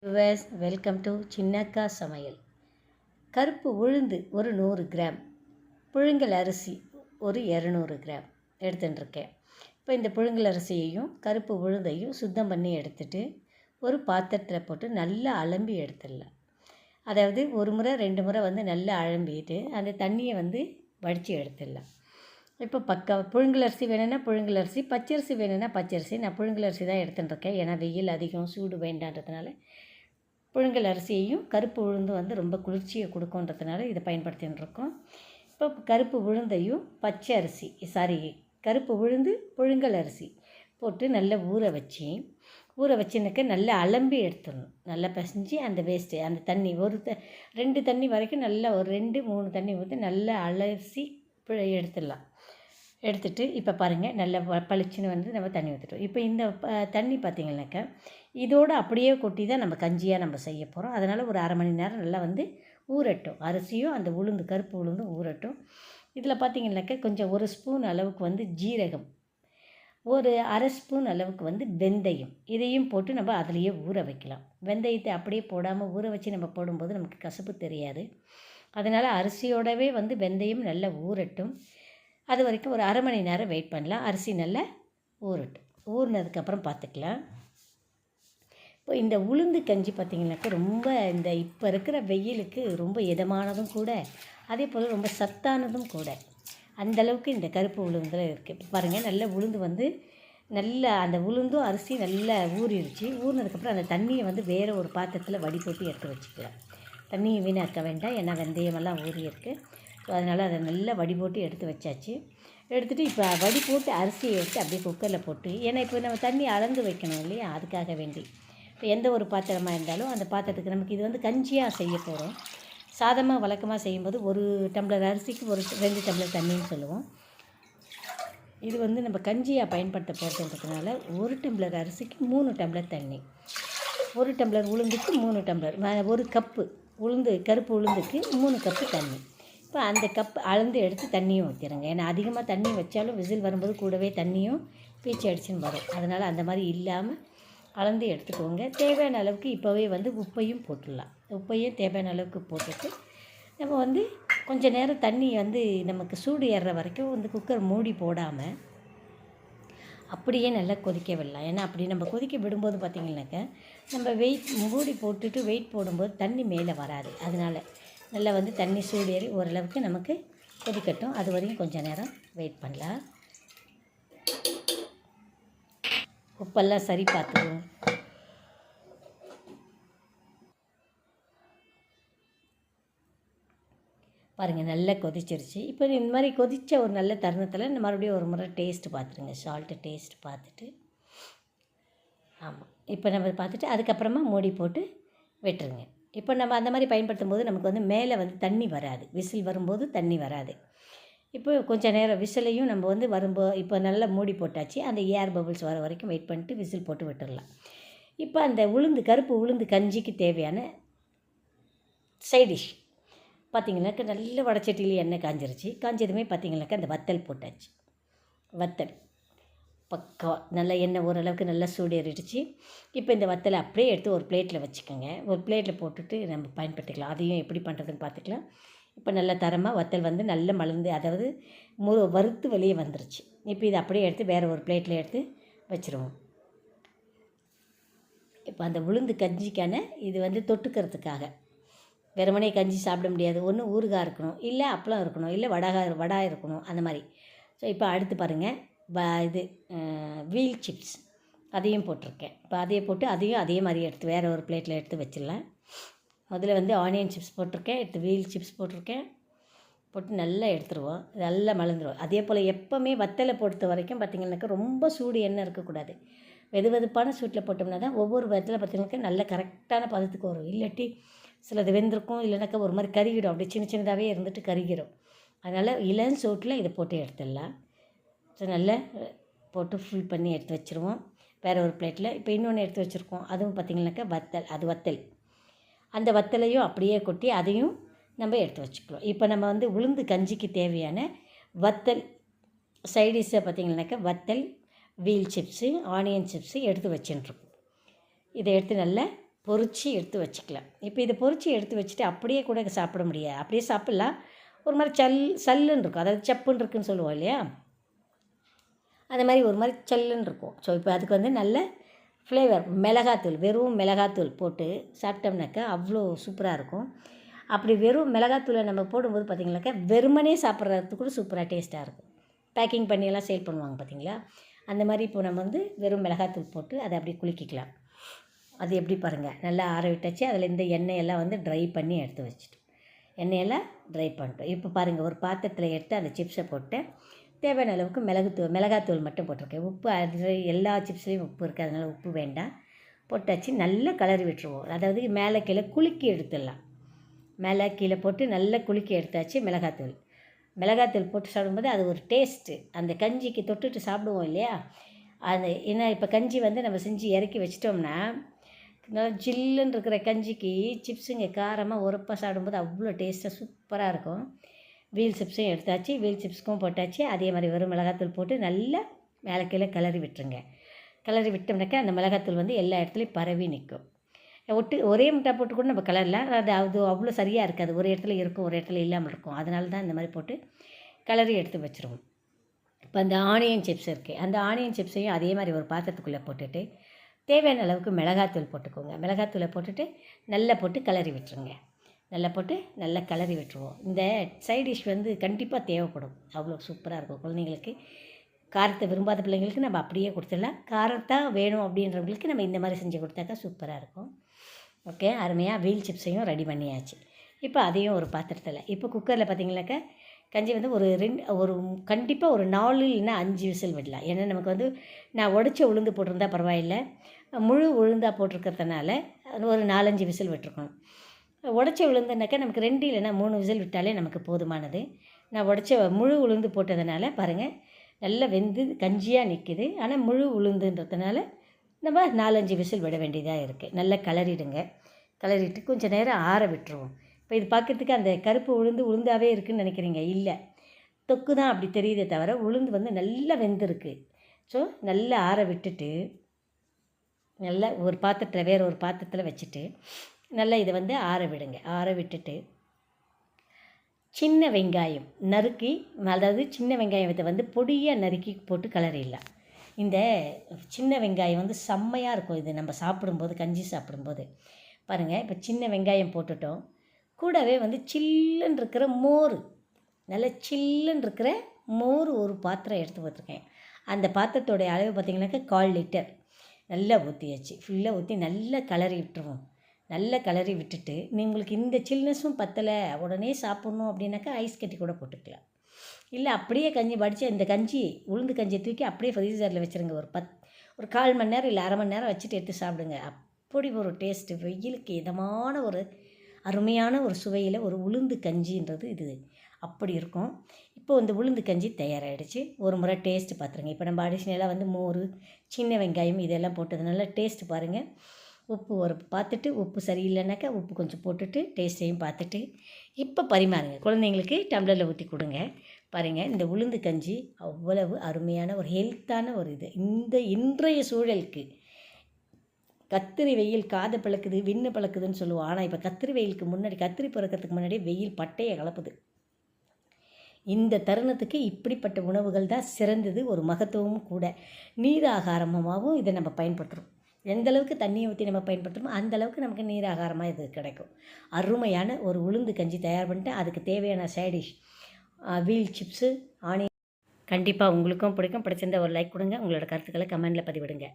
Viewers, welcome to சின்னக்கா சமையல். கருப்பு உளுந்து ஒரு 100 கிராம், புழுங்கல் அரிசி ஒரு 200 கிராம் எடுத்துட்டுருக்கேன். இப்போ இந்த புழுங்கல் அரிசியையும் கருப்பு உளுந்தையும் சுத்தம் பண்ணி எடுத்துகிட்டு ஒரு பாத்திரத்தில் போட்டு நல்லா அலம்பி எடுத்துடலாம். அதாவது ஒரு முறை 2 முறை நல்லா அலம்பிட்டு அந்த தண்ணியை வடித்து எடுத்துடலாம். இப்போ புழுங்கல் அரிசி வேணும்னா புழுங்கல் அரிசி, பச்சரிசி வேணும்னா பச்சரிசி. நான் புழுங்கல் அரிசி தான் எடுத்துட்டுருக்கேன். ஏன்னா வெயில் அதிகம், சூடு வேண்டான்றதுனால புழுங்கல் அரிசியையும் கருப்பு உளுந்தும் ரொம்ப குளிர்ச்சியை கொடுக்குன்றதுனால இதை பயன்படுத்தின்னு இருக்கோம். இப்போ கருப்பு உளுந்தையும் பச்சை அரிசி கருப்பு உளுந்து புழுங்கல் அரிசி போட்டு நல்லா ஊற வச்சுனாக்க நல்லா அலம்பி எடுத்துடணும். நல்லா பிசைஞ்சு அந்த வேஸ்ட்டு அந்த தண்ணி 2 தண்ணி வரைக்கும் நல்லா ஒரு 2-3 தண்ணி ஊற்றி நல்லா அலசி எடுத்துடலாம். எடுத்துகிட்டு இப்போ பாருங்கள், நல்லா பளிச்சுன்னு நம்ம தண்ணி ஊற்றிட்டோம். இப்போ இந்த தண்ணி பார்த்திங்கனாக்கா இதோடு அப்படியே கொட்டி தான் நம்ம கஞ்சியாக நம்ம செய்ய போகிறோம். அதனால் ஒரு அரை மணி நேரம் நல்லா ஊறட்டும். அரிசியும் அந்த உளுந்து கருப்பு உளுந்தும் ஊறட்டும். இதில் பார்த்திங்கனாக்கா கொஞ்சம் 1 ஸ்பூன் அளவுக்கு ஜீரகம், ஒரு அரை ஸ்பூன் அளவுக்கு வெந்தயம், இதையும் போட்டு நம்ம அதிலையே ஊற வைக்கலாம். வெந்தயத்தை அப்படியே போடாமல் ஊற வச்சு நம்ம போடும்போது நமக்கு கசப்பு தெரியாது. அதனால் அரிசியோடவே வெந்தயம் நல்லா ஊறட்டும். அது வரைக்கும் ஒரு அரை மணி நேரம் வெயிட் பண்ணலாம். அரிசி நல்லா ஊறட்டும். ஊறினதுக்கப்புறம் பார்த்துக்கலாம். இப்போ இந்த உளுந்து கஞ்சி பார்த்திங்கனாக்கா ரொம்ப இப்போ இருக்கிற வெயிலுக்கு ரொம்ப இதமானதும் கூட, அதே போல் ரொம்ப சத்தானதும் கூட. அந்தளவுக்கு இந்த கருப்பு உளுந்தில் இருக்குது. இப்போ பாருங்கள், நல்ல உளுந்து நல்லா அந்த உளுந்தும் அரிசி நல்லா ஊறிடுச்சு. ஊறினதுக்கப்புறம் அந்த தண்ணியை வேறு ஒரு பாத்திரத்தில் வடி போட்டு எடுத்து வச்சுக்கலாம். தண்ணியை வீணாக்க வேண்டாம், ஏன்னா வெந்தயமெல்லாம் ஊறி இருக்குது. ஸோ அதனால் அதை நல்லா வடி போட்டு எடுத்து வச்சாச்சு. எடுத்துகிட்டு இப்போ வடி போட்டு அரிசியை எடுத்து அப்படியே குக்கரில் போட்டு, ஏன்னா இப்போ நம்ம தண்ணி அளந்து வைக்கணும் இல்லையா, அதுக்காக வேண்டி இப்போ எந்த ஒரு பாத்திரமாக இருந்தாலும் அந்த பாத்திரத்துக்கு நமக்கு இது கஞ்சியாக செய்ய போகிறோம். சாதமாக வழக்கமாக செய்யும்போது 1 டம்ளர் அரிசிக்கு 2 டம்ளர் தண்ணின்னு சொல்லுவோம். இது நம்ம கஞ்சியாக பயன்படுத்த போகிறதுன்றதுனால 1 டம்ளர் அரிசிக்கு 3 டம்ளர் தண்ணி, 1 டம்ளர் உளுந்துக்கு 3 டம்ளர், 1 கப்பு உளுந்து கருப்பு உளுந்துக்கு 3 கப்பு தண்ணி. இப்போ அந்த கப் அளந்து எடுத்து தண்ணியும் ஊற்றிடுங்க. ஏன்னா அதிகமாக தண்ணி வச்சாலும் விசில் வரும்போது கூடவே தண்ணியும் பீச்சு அடிச்சுன்னு வரும். அதனால் அந்த மாதிரி இல்லாமல் அளந்து எடுத்துக்கோங்க. தேவையான அளவுக்கு இப்போவே உப்பையும் போட்டுடலாம். உப்பையும் தேவையான அளவுக்கு போட்டுட்டு நம்ம கொஞ்சம் நேரம் தண்ணி நமக்கு சூடு ஏறுற வரைக்கும் குக்கர் மூடி போடாமல் அப்படியே நல்லா கொதிக்க விடலாம். ஏன்னா அப்படி நம்ம கொதிக்க விடும்போது பார்த்திங்கனாக்கா நம்ம மூடி போட்டுட்டு வெயிட் போடும்போது தண்ணி மேலே வராது. அதனால் நல்லா தண்ணி சூடு ஏறி ஓரளவுக்கு நமக்கு கொதிக்கட்டும். அது வரைக்கும் கொஞ்சம் நேரம் வெயிட் பண்ணலாம். உப்பெல்லாம் சரி பார்த்துக்குவோம். பாருங்கள், நல்லா கொதிச்சிருச்சு. இப்போ இந்த மாதிரி கொதித்த ஒரு நல்ல தருணத்தில் மறுபடியும் ஒரு முறை டேஸ்ட்டு பார்த்துருங்க. சால்ட்டு டேஸ்ட் பார்த்துட்டு, ஆமாம், இப்போ நம்ம பார்த்துட்டு அதுக்கப்புறமா மூடி போட்டு விட்டுருங்க. இப்போ நம்ம அந்த மாதிரி பயன்படுத்தும் போது நமக்கு மேலே தண்ணி வராது. விசில் வரும்போது தண்ணி வராது. இப்போ கொஞ்சம் நேரம் விசிலையும் நம்ம இப்போ நல்லா மூடி போட்டாச்சு. அந்த ஏர் பபிள்ஸ் வர வரைக்கும் வெயிட் பண்ணிட்டு விசில் போட்டு விட்டுடலாம். இப்போ அந்த கருப்பு உளுந்து கஞ்சிக்கு தேவையான சைடிஷ் பார்த்திங்கனாக்கா நல்ல வடச்சட்டியில் எண்ணெய் காஞ்சதுமே பார்த்திங்கனாக்கா அந்த வத்தல் போட்டாச்சு. வத்தல் பக்கா நல்லா எண்ணெய் ஓரளவுக்கு நல்லா சூடேறிடுச்சு. இப்போ இந்த வத்தலை அப்படியே எடுத்து ஒரு பிளேட்டில் வச்சுக்கோங்க. ஒரு பிளேட்டில் போட்டுட்டு நம்ம பயன்படுத்திக்கலாம். அதையும் எப்படி பண்ணுறதுன்னு பார்த்துக்கலாம். இப்போ நல்ல தரமாக வத்தல் நல்லா மலர்ந்து, அதாவது வறுத்து வெளியே வந்துருச்சு. இப்போ இதை அப்படியே எடுத்து வேறு ஒரு பிளேட்டில் எடுத்து வச்சுருவோம். இப்போ அந்த உளுந்து கஞ்சிக்கான இது தொட்டுக்கிறதுக்காக வெறுமனே கஞ்சி சாப்பிட முடியாது. ஒன்று ஊறுகாய் இருக்கணும், இல்லை அப்பளம் இருக்கணும், இல்லை வடை இருக்கணும், அந்த மாதிரி. ஸோ இப்போ அடுத்து பாருங்கள், வீல் சிப்ஸ் அதையும் போட்டிருக்கேன். இப்போ அதையும் போட்டு அதையும் அதே மாதிரி எடுத்து வேறு ஒரு பிளேட்டில் எடுத்து வச்சிடலாம். முதல்ல ஆனியன் சிப்ஸ் போட்டிருக்கேன், எடுத்து வீல் சிப்ஸ் போட்டிருக்கேன். போட்டு நல்லா எடுத்துருவோம். நல்லா மலர்ந்துடும். அதே போல் எப்போவுமே வத்தலை பொறுத்த வரைக்கும் பார்த்திங்கனாக்கா ரொம்ப சூடு எண்ணெய் இருக்கக்கூடாது. வெதுவெதுப்பான சூட்டில் போட்டோம்னா தான் ஒவ்வொரு வத்தலை பார்த்திங்கனாக்கா நல்ல கரெக்டான பதத்துக்கு வரும். இல்லாட்டி சிலது வெந்திருக்கும், இல்லைனாக்கா ஒரு மாதிரி கருகிடும். அப்படி சின்ன சின்னதாகவே இருந்துட்டு கருகிடும். அதனால் இளம் சூட்டில் இதை போட்டு எடுத்துடலாம். ஸோ நல்லா போட்டு ஃபுல் பண்ணி எடுத்து வச்சுருவோம் வேறு ஒரு பிளேட்டில். இப்போ இன்னொன்று எடுத்து வச்சுருக்கோம், அதுவும் பார்த்திங்கனாக்கா வத்தல். அந்த வத்தலையும் அப்படியே கொட்டி அதையும் நம்ம எடுத்து வச்சுக்கலாம். இப்போ நம்ம உளுந்து கஞ்சிக்கு தேவையான வத்தல் சைடிஷை பார்த்திங்கனாக்கா வத்தல், வீல் சிப்ஸு, ஆனியன் சிப்ஸு எடுத்து வச்சுட்டுருக்கோம். இதை எடுத்து நல்லா பொரித்து எடுத்து வச்சுக்கலாம். இப்போ இதை பொரித்து எடுத்து வச்சுட்டு அப்படியே கூட சாப்பிட முடியாது. அப்படியே சாப்பிட்லாம். ஒரு மாதிரி சல்லுன்னு இருக்கும். அதாவது சப்புன்னு இருக்குன்னு சொல்லுவோம் இல்லையா, அந்த மாதிரி ஒரு மாதிரி சல்லுன்னு இருக்கும். ஸோ இப்போ அதுக்கு வந்து நல்ல ஃப்ளேவர் மிளகாத்தூள், வெறும் மிளகாத்தூள் போட்டு சாப்பிட்டோம்னாக்கா அவ்வளோ சூப்பராக இருக்கும். அப்படி வெறும் மிளகாத்தூளை நம்ம போடும்போது பார்த்திங்கனாக்கா வெறுமனே சாப்பிட்றதுக்கு கூட சூப்பராக டேஸ்ட்டாக இருக்கும். பேக்கிங் பண்ணியெல்லாம் சேல் பண்ணுவாங்க பார்த்திங்களா, அந்த மாதிரி இப்போ நம்ம வந்து வெறும் மிளகாத்தூள் போட்டு அதை அப்படியே குலுக்கிக்கலாம். அது எப்படி பாருங்கள், நல்லா ஆற விட்டாச்சு. அதில் இந்த எண்ணெயெல்லாம் வந்து ட்ரை பண்ணி எடுத்து வச்சுட்டு எண்ணெயெல்லாம் ட்ரை பண்ணிட்டோம். இப்போ பாருங்கள், ஒரு பாத்திரத்தில் எடுத்து அந்த சிப்ஸை போட்டு தேவையான அளவுக்கு மிளகாத்தூள் மட்டும் போட்டிருக்கேன். உப்பு அது எல்லா சிப்ஸ்லேயும் உப்பு இருக்குது, அதனால் உப்பு வேண்டாம். போட்டாச்சு. நல்லா கலரி விட்டுருவோம். அதாவது மேலே கீழே குலுக்கி எடுத்துடலாம். மேலே கீழே போட்டு நல்லா குலுக்கி எடுத்தாச்சு. மிளகாத்தூள் போட்டு சாப்பிடும்போது அது ஒரு டேஸ்ட்டு. அந்த கஞ்சிக்கு தொட்டுட்டு சாப்பிடுவோம் இல்லையா, அது ஏன்னா இப்போ கஞ்சி வந்து நம்ம செஞ்சு இறக்கி வச்சிட்டோம்னா நல்லா ஜில்லுன்னு இருக்கிற கஞ்சிக்கு சிப்ஸுங்க காரமாக உரப்பாக சாப்பிடும்போது அவ்வளோ டேஸ்ட்டாக சூப்பராக இருக்கும். வீல் சிப்ஸும் எடுத்தாச்சு. வீல் சிப்ஸுக்கும் போட்டாச்சு. அதே மாதிரி வெறும் மிளகாத்தூள் போட்டு நல்லா மேலே கீழே கிளறி விட்டுருங்க. கிளறி விட்டோம்னாக்கா அந்த மிளகாத்தூள் வந்து எல்லா இடத்துலையும் பரவி நிற்கும். ஒரே முட்டை போட்டு கூட நம்ம கலரலாம். அது அவ்வளோ சரியாக இருக்காது. ஒரு இடத்துல இருக்கும், ஒரு இடத்துல இல்லாமல் இருக்கும். அதனால தான் இந்த மாதிரி போட்டு கிளறி எடுத்து வச்சுருவோம். இப்போ அந்த ஆனியன் சிப்ஸ் இருக்குது. அந்த ஆனியன் சிப்ஸையும் அதே மாதிரி ஒரு பாத்திரத்துக்குள்ளே போட்டுட்டு தேவையான அளவுக்கு மிளகாத்தூள் போட்டுக்கோங்க. மிளகாத்தூளை போட்டுட்டு நல்லா போட்டு கிளறி விட்டுருங்க. நல்லா போட்டு நல்லா கிளறி விட்டுருவோம். இந்த சைட் டிஷ் வந்து கண்டிப்பாக தேவைப்படும். அவ்வளோ சூப்பராக இருக்கும். குழந்தைங்களுக்கு காரத்தை விரும்பாத பிள்ளைங்களுக்கு நம்ம அப்படியே கொடுத்துடலாம். காரத்தான் வேணும் அப்படின்றவங்களுக்கு நம்ம இந்த மாதிரி செஞ்சு கொடுத்தாக்கா சூப்பராக இருக்கும். ஓகே, அருமையாக வீல் சிப்ஸையும் ரெடி பண்ணியாச்சு. இப்போ அதையும் ஒரு பாத்திரத்தில் இப்போ குக்கரில் பார்த்திங்கனாக்கா கஞ்சி வந்து ஒரு கண்டிப்பாக ஒரு 4 இல்லைன்னா 5 விசில் விடலாம். ஏன்னா நமக்கு வந்து நான் உடச்ச உளுந்து போட்டிருந்தா பரவாயில்லை, முழு உளுந்தாக போட்டிருக்கிறதுனால ஒரு 4-5 விசில் விட்டுருக்கணும். உடச்ச உளுந்துனாக்கா நமக்கு 2 இல்லைன்னா 3 விசில் விட்டாலே நமக்கு போதுமானது. நான் உடச்ச முழு உளுந்து போட்டதுனால பாருங்கள் நல்லா வெந்து கஞ்சியாக நிற்கிது. ஆனால் முழு உளுந்துன்றதுனால நம்ம 4-5 விசில் விட வேண்டியதாக இருக்குது. நல்லா கிளறிடுங்க. கிளறிட்டு கொஞ்சம் நேரம் ஆற விட்டுருவோம். இப்போ இது பார்க்குறதுக்கு அந்த கருப்பு உளுந்தாகவே இருக்குதுன்னு நினைக்கிறீங்க, இல்லை, தொக்கு தான் அப்படி தெரியுதே தவிர உளுந்து வந்து நல்லா வெந்திருக்கு. ஸோ நல்லா ஆற விட்டுட்டு நல்லா வேறு ஒரு பாத்திரத்தில் வச்சுட்டு நல்லா இதை வந்து ஆற விடுங்க. ஆற விட்டுட்டு சின்ன வெங்காயம் நறுக்கி, அதாவது சின்ன வெங்காயத்தை வந்து பொடியாக நறுக்கி போட்டு கிளறிடலாம். இந்த சின்ன வெங்காயம் வந்து செம்மையாக இருக்கும். இது நம்ம சாப்பிடும்போது, கஞ்சி சாப்பிடும்போது பாருங்கள். இப்போ சின்ன வெங்காயம் போட்டுட்டோம். கூடவே வந்து சில்லுன்னு இருக்கிற மோர், நல்லா சில்லுன்னு இருக்கிற மோர் ஒரு பாத்திரம் எடுத்து போட்டிருக்கேன். அந்த பாத்திரத்தோடைய அளவு பார்த்திங்கனாக்கா 1/4 லிட்டர் நல்லா ஊற்றியாச்சு. ஃபுல்லாக ஊற்றி நல்லா கிளறி விட்டுருவோம். நல்லா கிளறி விட்டுட்டு உங்களுக்கு இந்த சில்னஸும் பத்தலை, உடனே சாப்பிட்ணும் அப்படின்னாக்கா ஐஸ் கட்டி கூட போட்டுக்கலாம். இல்லை அப்படியே கஞ்சி வடித்து இந்த உளுந்து கஞ்சியை தூக்கி அப்படியே ஃப்ரீசரில் வச்சுருங்க. ஒரு 1/4 மணி நேரம் இல்லை 1/2 மணி நேரம் வச்சுட்டு எடுத்து சாப்பிடுங்க. அப்படி ஒரு டேஸ்ட்டு, வெயிலுக்கு இதமான ஒரு அருமையான ஒரு சுவையில் ஒரு உளுந்து கஞ்சின்றது இது அப்படி இருக்கும். இப்போது இந்த உளுந்து கஞ்சி தயாராகிடுச்சு. ஒரு முறை டேஸ்ட்டு பார்த்துருங்க. இப்போ நம்ம அடிஷ்னலாக வந்து மோர், சின்ன வெங்காயம் இதெல்லாம் போட்டதுனால டேஸ்ட்டு பாருங்கள். உப்பு பார்த்துட்டு உப்பு சரியில்லைனாக்கா உப்பு கொஞ்சம் போட்டுட்டு டேஸ்ட்டையும் பார்த்துட்டு இப்போ பரிமாறுங்க. குழந்தைங்களுக்கு டம்ளரில் ஊற்றி கொடுங்க. பாருங்கள், இந்த உளுந்து கஞ்சி அவ்வளவு அருமையான ஒரு ஹெல்த்தான ஒரு இது. இன்றைய சூழலுக்கு கத்திரி வெயில் காதை பழக்குது, விண்ணு பழக்குதுன்னு சொல்லுவோம். ஆனால் இப்போ கத்திரி வெயிலுக்கு முன்னாடி, கத்திரி பிறக்கிறதுக்கு முன்னாடியே வெயில் பட்டையை கலப்புது. இந்த தருணத்துக்கு இப்படிப்பட்ட உணவுகள் தான் சிறந்தது, ஒரு மகத்துவமும் கூட. நீர் ஆகாரமாகவும் இதை நம்ம பயன்படுத்துகிறோம். எந்தளவுக்கு தண்ணியை ஊற்றி நம்ம பயன்படுத்துகிறோமோ அந்தளவுக்கு நமக்கு நீர் ஆகாரமாக இது கிடைக்கும். அருமையான ஒரு உளுந்து கஞ்சி தயார் பண்ணிட்டு அதுக்கு தேவையான சைடிஷ் வீல் சிப்ஸு, ஆனியன். கண்டிப்பாக உங்களுக்கும் பிடிக்கும். பிடிச்சிருந்தால் ஒரு லைக் கொடுங்க. உங்களோட கருத்துக்களை கமெண்டில் பதிவிடுங்க.